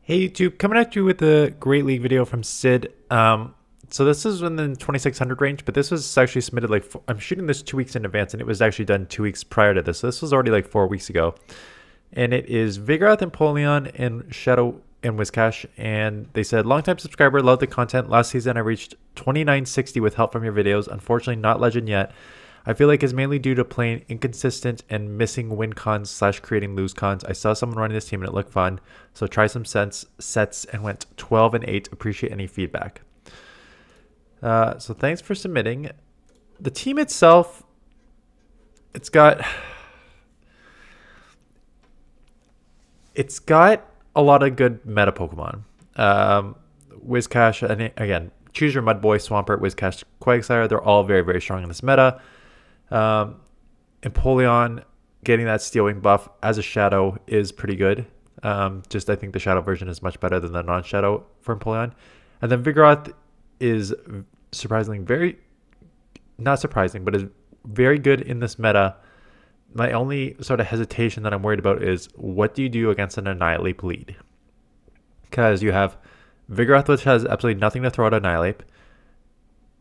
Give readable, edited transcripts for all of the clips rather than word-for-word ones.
Hey YouTube, coming at you with a Great League video from Sid. So this is in the 2600 range, but this was actually submitted I'm shooting this 2 weeks in advance, and it was actually done 2 weeks prior to this. So this was already like 4 weeks ago, and it is Vigoroth, Empoleon, and Shadow and Whiscash. And they said, longtime subscriber, love the content. Last season I reached 2960 with help from your videos. Unfortunately, not legend yet. I feel like it's mainly due to playing inconsistent and missing win cons / creating lose cons. I saw someone running this team and it looked fun, so try some sets and went 12-8. Appreciate any feedback. So thanks for submitting. The team itself, it's got a lot of good meta Pokemon. Whiscash, and again, choose your Mudboy, Swampert, Whiscash, Quagsire. They're all very, very strong in this meta. Empoleon getting that Steel Wing buff as a Shadow is pretty good. I think the Shadow version is much better than the non-Shadow for Empoleon. And then Vigoroth is not surprising, but is very good in this meta. My only sort of hesitation that I'm worried about is, what do you do against an Annihilate lead? Because you have Vigoroth, which has absolutely nothing to throw at Annihilate.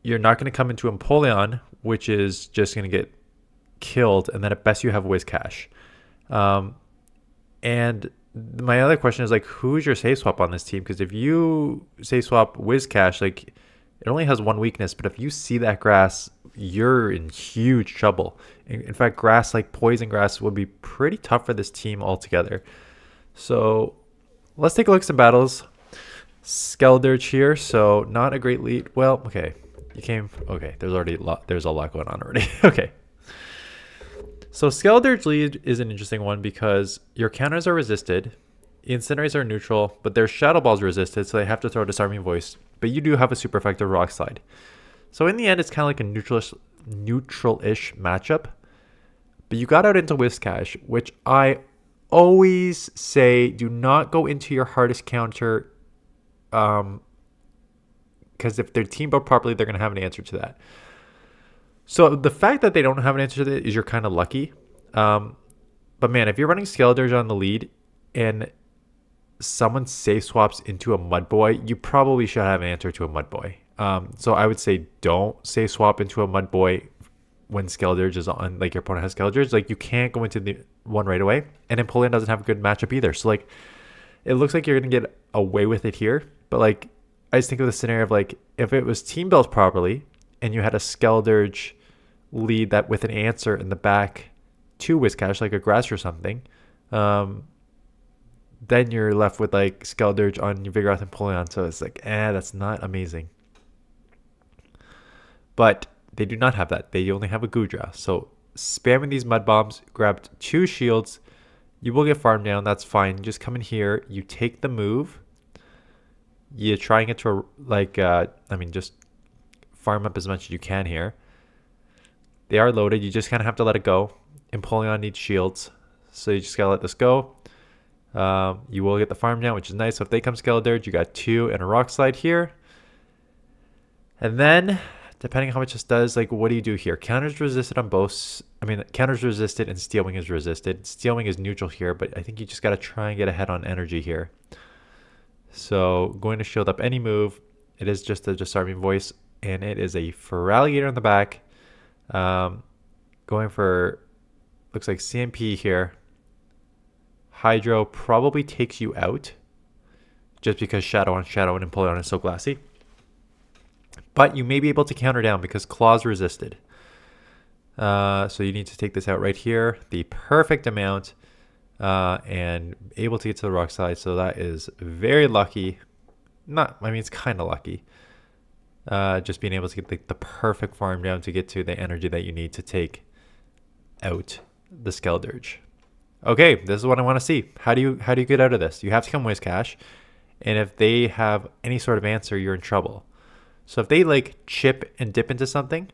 You're not going to come into Empoleon, which is just going to get killed, and then at best you have Whiscash. And my other question is, like, who's your safe swap on this team? Because if you safe swap Whiscash, like, it only has one weakness, but if you see that grass, you're in huge trouble. In fact, grass like Poison Grass would be pretty tough for this team altogether. So let's take a look at some battles. Skeldurge here, so not a great lead. Well, okay. Okay, there's a lot going on already. Okay. So Skeldurge lead is an interesting one because your counters are resisted, Incinerates are neutral, but their Shadow Ball's resisted, so they have to throw Disarming Voice. But you do have a super effective Rock Slide. So in the end, it's kind of like a neutral-ish matchup. But you got out into Whiscash, which I always say, do not go into your hardest counter, because if they're teamed up properly, they're going to have an answer to that. So the fact that they don't have an answer to that is you're kind of lucky. But man, if you're running Skeldurge on the lead and someone safe swaps into a Mudboy, you probably should have an answer to a Mudboy. So I would say don't safe swap into a Mudboy when Skeldurge is on, like your opponent has Skeldurge. Like, you can't go into the one right away. And Empoleon doesn't have a good matchup either. So like, it looks like you're going to get away with it here. But like, I just think of the scenario of, like, if it was team built properly and you had a Skeldurge lead that with an answer in the back to Whiscash, like a Grass or something, then you're left with like Skeldurge on your Vigoroth and Empoleon. So it's like, that's not amazing. But they do not have that. They only have a Goodra. So spamming these Mud Bombs, grabbed 2 shields. You will get farmed down. That's fine. You just come in here. You take the move. You try and get to just farm up as much as you can here. They are loaded. You just kind of have to let it go. Empoleon needs shields, so you just gotta let this go. You will get the farm down, which is nice. So if they come Skeldurge, you got 2 and a Rock Slide here. And then, depending on how much this does, like, what do you do here? Counters resisted on both. Counters resisted and Steel Wing is resisted. Steel Wing is neutral here, but I think you just gotta try and get ahead on energy here. So going to shield up any move. It is just a Disarming Voice, and it is a Feraligatr in the back. Going for, looks like CMP here. Hydro probably takes you out, just because Shadow on Shadow and Empoleon is so glassy. But you may be able to counter down because Claw's resisted. So you need to take this out right here, the perfect amount. And able to get to the Rock Slide, so that is very lucky. It's kind of lucky. Just being able to get the perfect farm down to get to the energy that you need to take out the Skeldurge. Okay, this is what I want to see. How do you get out of this? You have to come Whiscash, and if they have any sort of answer, you're in trouble. So if they like chip and dip into something,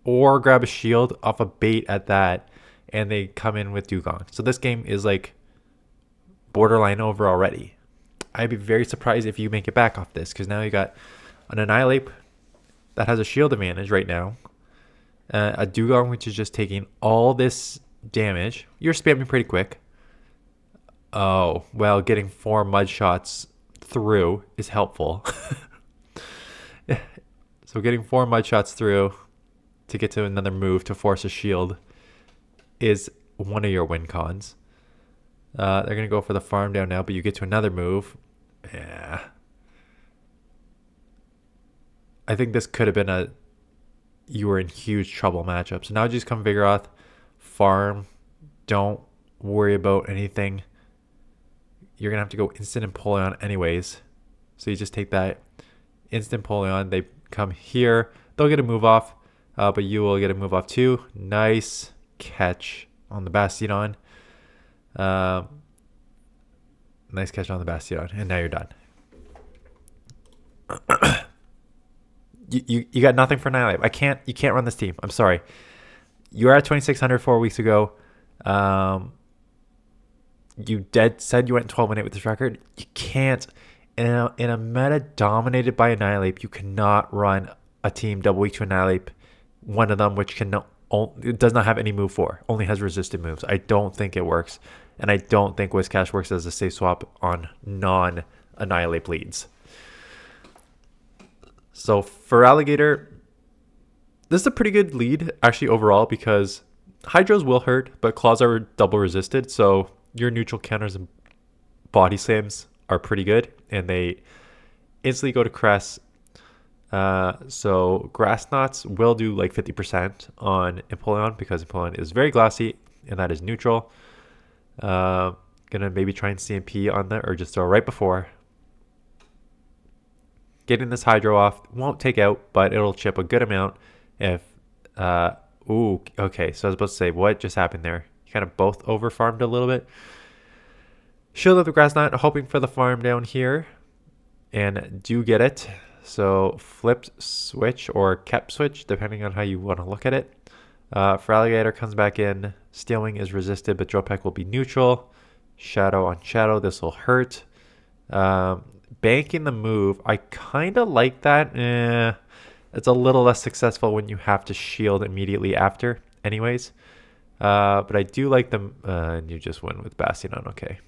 or grab a shield off a bait at that, and they come in with Dugong. So this game is like borderline over already. I'd be very surprised if you make it back off this, because now you got an Annihilate that has a shield advantage right now. A Dugong, which is just taking all this damage. You're spamming pretty quick. Oh, well, getting 4 mud shots through is helpful. So getting 4 mud shots through to get to another move to force a shield is one of your win cons. They're going to go for the farm down now, but you get to another move. Yeah. I think this could have been you were in huge trouble matchup. So now just come Vigoroth, farm, don't worry about anything. You're going to have to go instant Empoleon anyways. So you just take that instant Empoleon. They come here. They'll get a move off, but you will get a move off too. Nice catch on the Bastiodon. Nice catch on the Bastiodon. And now you're done. You got nothing for Annihilate. You can't run this team. I'm sorry. You were at 2,600 4 weeks ago. You said you went 12-8 with this record. You can't. In a meta dominated by Annihilate, you cannot run a team double week to Annihilate. One of them, which it does not have any move 4, only has resisted moves. I don't think it works. And I don't think Whiscash works as a safe swap on non-Annihilate leads. So for Alligator, this is a pretty good lead actually overall, because Hydros will hurt, but Claws are double resisted. So your neutral counters and body slams are pretty good, and they instantly go to Crest. So Grass Knots will do like 50% on Empoleon, because Empoleon is very glassy, and that is neutral. Gonna maybe try and CMP on there, or just throw right before. Getting this Hydro off won't take out, but it'll chip a good amount if... ooh, okay. So I was supposed to say, what just happened there? You kind of both over-farmed a little bit. Shield up the Grass Knot, hoping for the farm down here. And do get it. So flipped switch or kept switch, depending on how you want to look at it. For Alligator, comes back in. Steel Wing is resisted, but Drill Peck will be neutral. Shadow on Shadow, this will hurt. Banking the move, I kind of like that. It's a little less successful when you have to shield immediately after anyways. But I do like them. And you just win with Bastiodon, okay.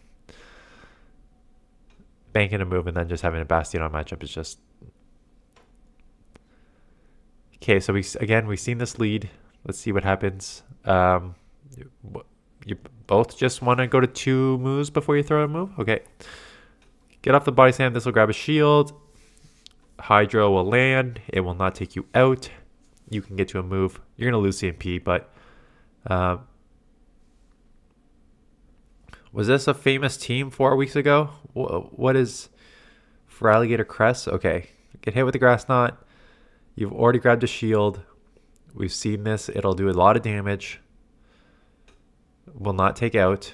Banking a move and then just having a Bastiodon matchup is just... Okay, so we've seen this lead. Let's see what happens. You both just want to go to 2 moves before you throw a move? Okay. Get off the body slam. This will grab a shield. Hydro will land. It will not take you out. You can get to a move. You're going to lose CMP, but... was this a famous team 4 weeks ago? What is... For Alligator Crest? Okay. Get hit with the Grass Knot. You've already grabbed a shield. We've seen this. It'll do a lot of damage. Will not take out.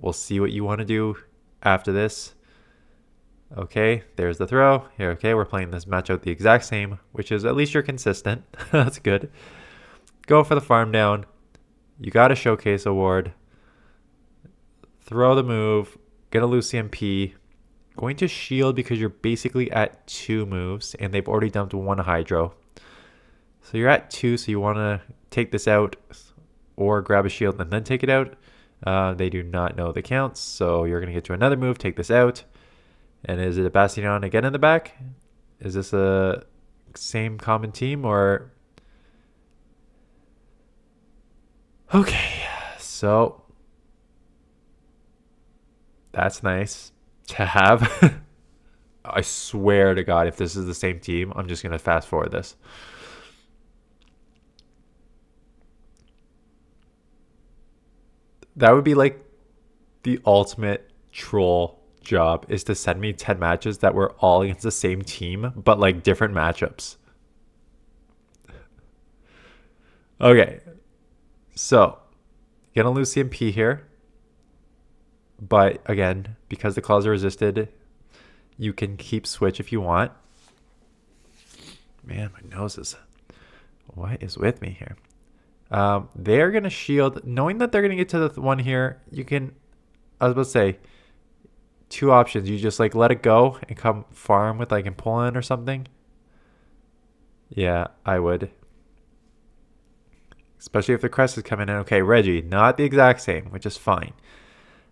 We'll see what you want to do after this. Okay, there's the throw. Here, okay, we're playing this match out the exact same, which is at least you're consistent. That's good. Go for the farm down. You got a showcase award. Throw the move. Gonna lose CMP. Going to shield because you're basically at 2 moves, and they've already dumped 1 Hydro. So you're at 2, so you want to take this out or grab a shield and then take it out. They do not know the counts, so you're going to get to another move, take this out. And is it a Bastiodon again in the back? Is this a same common team or... Okay, so that's nice to have. I swear to God, if this is the same team, I'm just going to fast forward this. That would be like the ultimate troll job, is to send me 10 matches that were all against the same team, but like different matchups. Okay. So, gonna lose CMP here. But again, because the claws are resisted, you can keep switch if you want. Man, my nose is... What is with me here? They're going to shield. Knowing that they're going to get to the one here, you can... I was about to say, 2 options. You just like let it go and come farm with like Empoleon or something. Yeah, I would. Especially if the crest is coming in. Okay, Reggie, not the exact same, which is fine.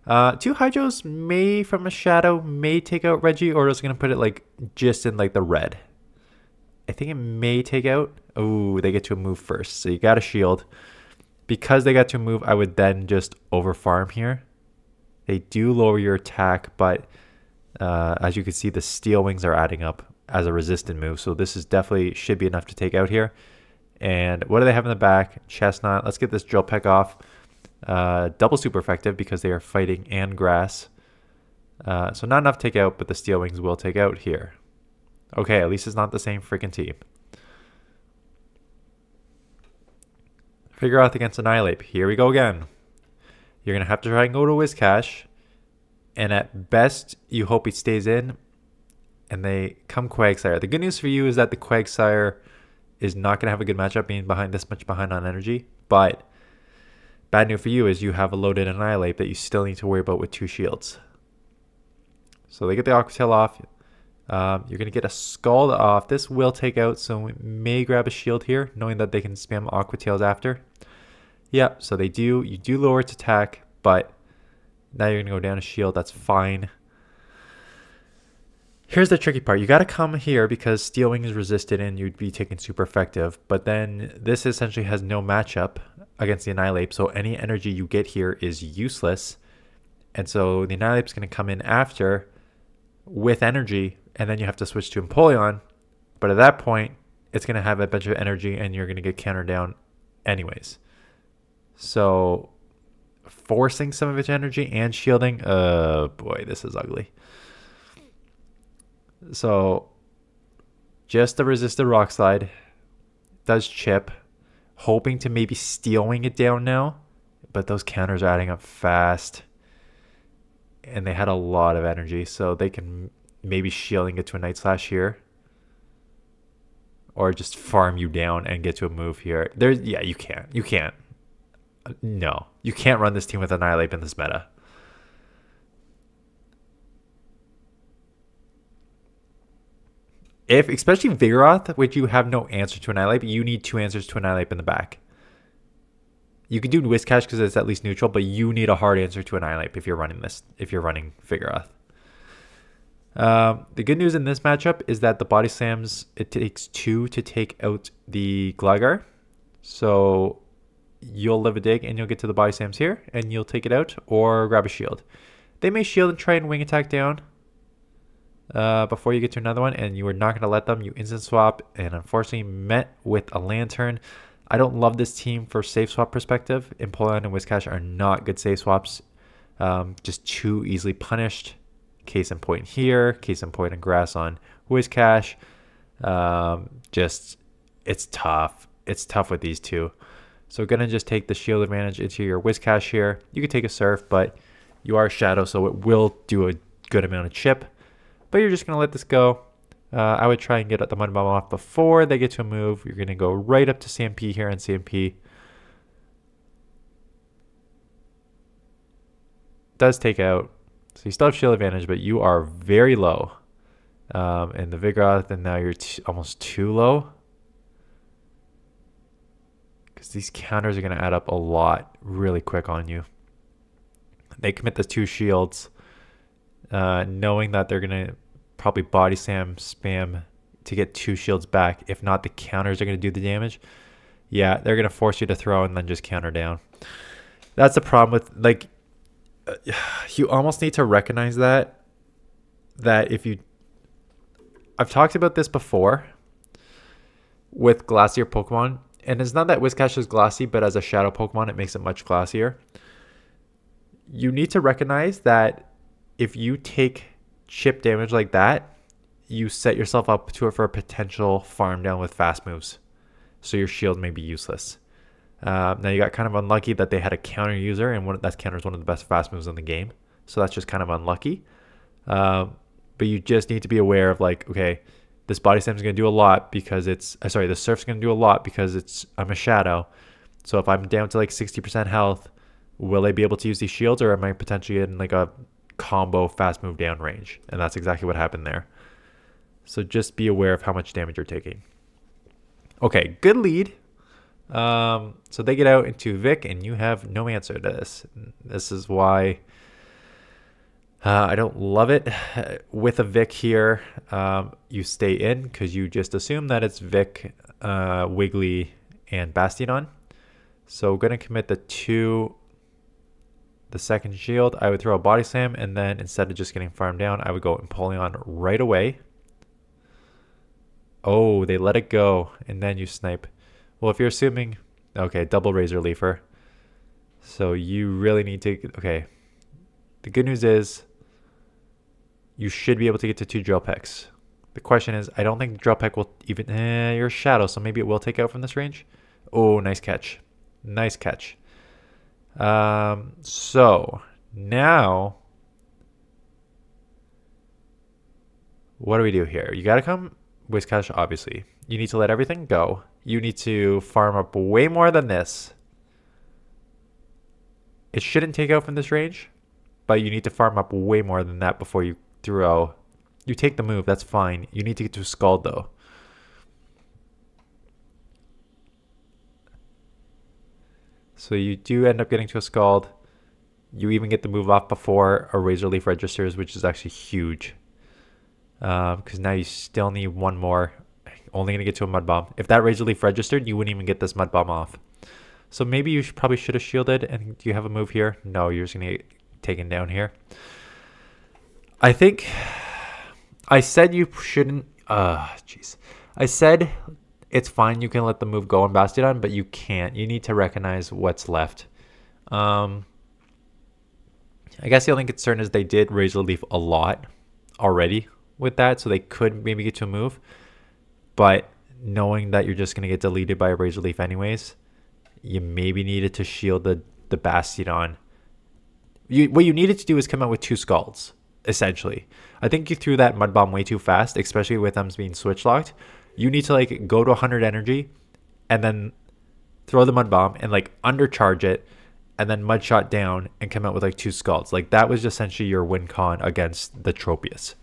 Two Hydros may, from a shadow, may take out Reggie, or it's going to put it like just in like the red. I think it may take out. Oh, they get to a move first. So you got a shield. Because they got to a move, I would then just over farm here. They do lower your attack, but as you can see, the steel wings are adding up as a resistant move. So this is definitely should be enough to take out here. And what do they have in the back? Chestnut. Let's get this drill peck off. Double super effective because they are fighting and grass. So not enough to take out, but the steel wings will take out here. Okay, at least it's not the same freaking team. Figure out against Annihilate. Here we go again. You're going to have to try and go to Whiscash. And at best, you hope he stays in. And they come Quagsire. The good news for you is that the Quagsire is not going to have a good matchup being behind this much behind on energy. But bad news for you is you have a loaded Annihilate that you still need to worry about with 2 shields. So they get the Aqua Tail off. You're going to get a Scald off. This will take out, so we may grab a shield here, knowing that they can spam Aqua Tails after. Yep, so they do. You do lower its attack, but now you're going to go down a shield. That's fine. Here's the tricky part. You got to come here because Steel Wing is resisted and you'd be taking super effective. But then this essentially has no matchup against the Annihilate, so any energy you get here is useless. And so the Annihilate is going to come in after with energy, and then you have to switch to Empoleon. But at that point, it's going to have a bunch of energy and you're going to get countered down anyways. So forcing some of its energy and shielding, boy, this is ugly. So just the resisted Rock Slide does chip, hoping to maybe Steel Wing it down now, but those counters are adding up fast. And they had a lot of energy, so they can maybe shielding it to a Night Slash here. Or just farm you down and get to a move here. Yeah, you can't. You can't. No. You can't run this team with Annihilate in this meta. Especially Vigoroth, which you have no answer to Annihilate, but you need 2 answers to Annihilate in the back. You can do Whiscash because it's at least neutral, but you need a hard answer to Annihilate if you're running this. If you're running Vigoroth. The good news in this matchup is that the Body Slams, it takes 2 to take out the Gligar. So you'll live a dig and you'll get to the Body Slams here and you'll take it out or grab a shield. They may shield and try and wing attack down before you get to another one, and you are not going to let them. You instant swap and unfortunately met with a Lantern. I don't love this team for safe swap perspective. Empoleon and Whiscash are not good safe swaps. Just too easily punished. Case in point here. Case in point in grass on Whiscash. It's tough. It's tough with these two. So we're going to just take the shield advantage into your Whiscash here. You could take a Surf, but you are Shadow, so it will do a good amount of chip. But you're just going to let this go. I would try and get the Mud Bomb off before they get to a move. You're going to go right up to CMP here, and CMP does take out. So you still have shield advantage, but you are very low. And the Vigoroth, and now you're almost too low. Because these counters are going to add up a lot really quick on you. They commit the 2 shields, knowing that they're going to probably Body Slam spam to get 2 shields back. If not, the counters are going to do the damage. Yeah, they're going to force you to throw and then just counter down. That's the problem with, like, you almost need to recognize that if you... I've talked about this before with glassier Pokemon. And it's not that Whiscash is glassy, but as a shadow Pokemon, it makes it much glassier. You need to recognize that if you take chip damage like that, you set yourself up to it for a potential farm down with fast moves. So your shield may be useless. Now you got kind of unlucky that they had a counter user, and that counter is one of the best fast moves in the game. So that's just kind of unlucky. But you just need to be aware of, like, okay, this Body Slam is going to do a lot because it's... sorry, the Surf's going to do a lot because I'm a Shadow. So if I'm down to like 60% health, will I be able to use these shields, or am I potentially in like a combo fast move down range? And that's exactly what happened there. So just be aware of how much damage you're taking. Okay, good lead. So they get out into Vic, and you have no answer to this. This is why I don't love it. With a Vic here, you stay in because you just assume that it's Vic, Wiggly, and Bastiodon. So we're going to commit the second shield. I would throw a Body Slam, and then instead of just getting farmed down, I would go Empoleon right away. Oh, they let it go, and then you snipe. Well, if you're assuming... Okay, double Razor Leafer. So you really need to... Okay. The good news is you should be able to get to 2 Drill Pecks. The question is, I don't think Drill Peck will even... you're a Shadow, so maybe it will take out from this range. Oh, nice catch. Nice catch. So now what do we do here? You got to come Whiscash, obviously. You need to let everything go. You need to farm up way more than this. It shouldn't take out from this range, but you need to farm up way more than that before you throw. You take the move, that's fine. You need to get to a Scald though. So you do end up getting to a Scald. You even get the move off before a Razor Leaf registers, which is actually huge. Because now you still need one more. Only going to get to a Mud Bomb. If that Razor Leaf registered, you wouldn't even get this Mud Bomb off. So maybe you probably should have shielded. And do you have a move here? No, you're just going to get taken down here. I think I said you shouldn't. Jeez. I said it's fine. You can let the move go on Bastiodon, but you can't. You need to recognize what's left. I guess the only concern is they did Razor Leaf a lot already with that, so they could maybe get to a move. But knowing that you're just going to get deleted by a Razor Leaf anyways, you maybe needed to shield the Bastiodon. What you needed to do is come out with 2 Scalds, essentially. I think you threw that Mud Bomb way too fast, especially with them being switch locked. You need to like go to 100 energy and then throw the Mud Bomb and like undercharge it and then Mud Shot down and come out with like 2 Scalds. Like that was essentially your win con against the Tropius.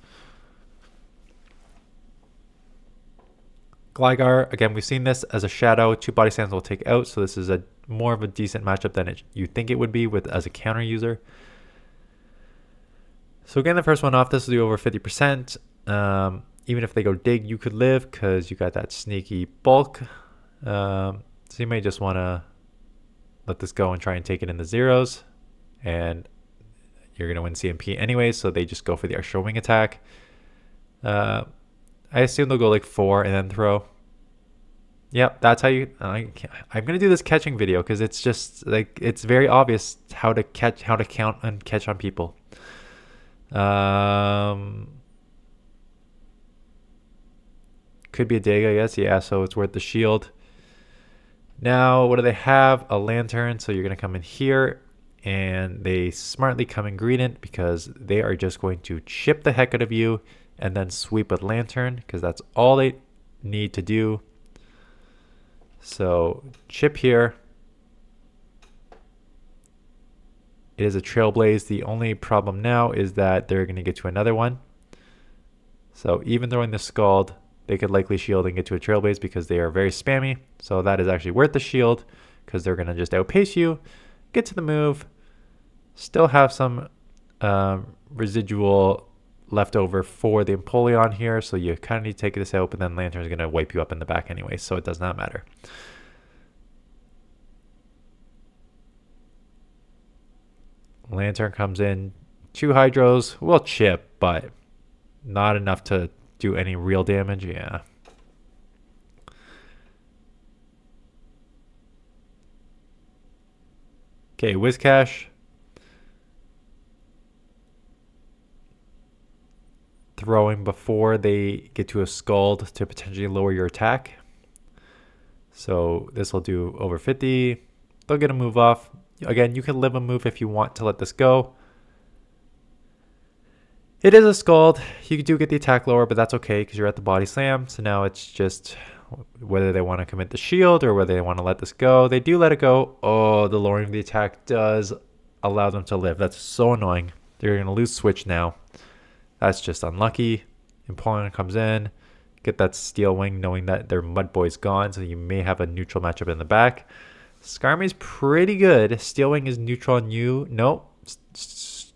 Gligar, again, we've seen this as a Shadow. 2 Body Slams will take out, so this is a more of a decent matchup than you think it would be with as a counter user. So again, the first one off, this will do over 50%. Even if they go Dig, you could live because you got that sneaky bulk. So you may just want to let this go and try and take it in the zeros. And you're going to win CMP anyway, so they just go for the extra wing attack. I assume they'll go like 4 and then throw. Yep, that's how you... I'm going to do this catching video because it's just like it's very obvious how to count and catch on people. Could be a Dig, I guess. Yeah, so it's worth the shield. Now, what do they have? A Lantern. So you're going to come in here, and they smartly come in Greedent because they are just going to chip the heck out of you and then sweep with Lantern because that's all they need to do. So chip here. It is a Trailblaze. The only problem now is that they're going to get to another one. So even throwing the Scald, they could likely shield and get to a Trailblaze because they are very spammy. So that is actually worth the shield because they're going to just outpace you, get to the move, still have some residual left over for the Empoleon here. So you kind of need to take this out, but then Lantern is going to wipe you up in the back anyway, so it does not matter. Lantern comes in, 2 Hydros, will chip, but not enough to do any real damage. Yeah. Okay, Whiscash. Throwing before they get to a Scald to potentially lower your attack. So this will do over 50. They'll get a move off. Again, you can live a move if you want to let this go. It is a Scald. You do get the attack lower, but that's okay because you're at the Body Slam. So now it's just whether they want to commit the shield or whether they want to let this go. They do let it go. Oh, the lowering of the attack does allow them to live. That's so annoying. They're going to lose Switch now. That's just unlucky. Empoleon comes in. Get that Steel Wing knowing that their Mud Boy's gone. So you may have a neutral matchup in the back. Skarmory's pretty good. Steel Wing is neutral on you. Nope.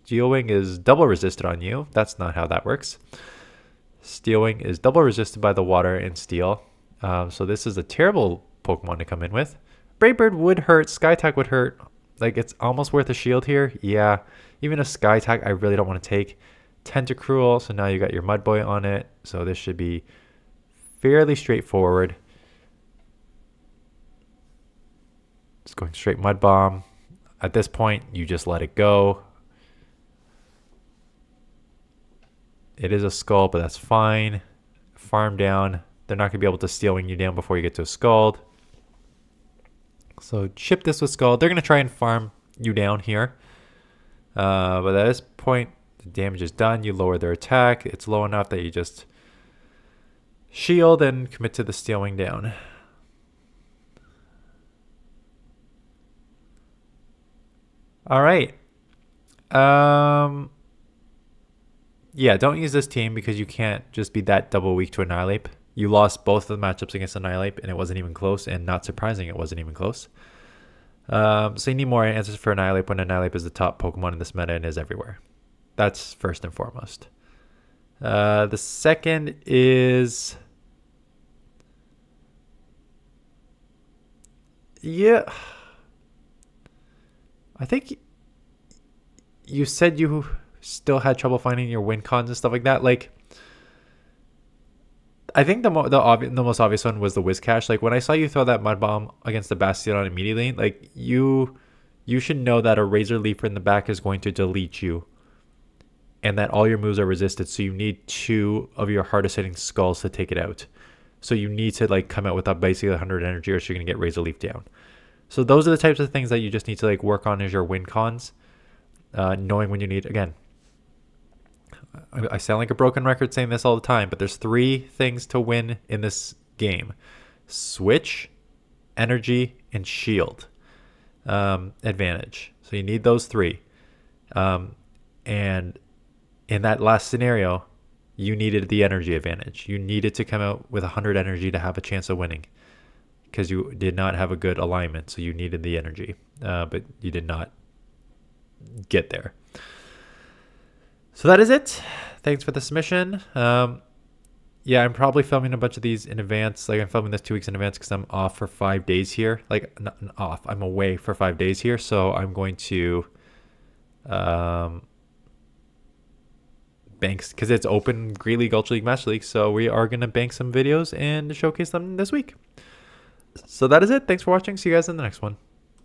Steel Wing is double resisted on you. That's not how that works. Steel Wing is double resisted by the water and steel. So this is a terrible Pokemon to come in with. Brave Bird would hurt. Sky Attack would hurt. Like, it's almost worth a shield here. Yeah. Even a Sky Attack I really don't want to take. Tentacruel. So now you got your Mud Boy on it. So this should be fairly straightforward. Just going straight Mud Bomb. At this point, you just let it go. It is a Scald, but that's fine. Farm down. They're not going to be able to Steel Wing you down before you get to a Scald. So ship this with Scald. They're going to try and farm you down here. But at this point, the damage is done. You lower their attack. It's low enough that you just shield and commit to the Steel Wing down. All right. Yeah, don't use this team because you can't just be that double weak to Annihilate. You lost both of the matchups against Annihilate, and it wasn't even close, and not surprising, it wasn't even close. So you need more answers for Annihilate when Annihilate is the top Pokemon in this meta and is everywhere. That's first and foremost. The second is... Yeah... I think you said you still had trouble finding your win cons and stuff like that. Like, I think the most obvious one was the Whiscash. Like, when I saw you throw that Mud Bomb against the Bastion immediately, like, you should know that a Razor Leaf in the back is going to delete you, and that all your moves are resisted. So you need 2 of your hardest hitting Skulls to take it out. So you need to like come out with basically 100 energy, or else you're gonna get Razor Leaf down. So those are the types of things that you just need to like work on as your win cons. Knowing when you need, again, I sound like a broken record saying this all the time, but there's 3 things to win in this game: Switch, Energy, and Shield advantage. So you need those 3. And in that last scenario, you needed the energy advantage. You needed to come out with 100 energy to have a chance of winning, because you did not have a good alignment, so you needed the energy, but you did not get there. So that is it. Thanks for the submission. Yeah, I'm probably filming a bunch of these in advance. Like, I'm filming this 2 weeks in advance because I'm off for 5 days here. Like, not off, I'm away for 5 days here, so I'm going to banks, because it's open Great League, Ultra League, Master League, so we are going to bank some videos and showcase them this week. So that is it. Thanks for watching. See you guys in the next one.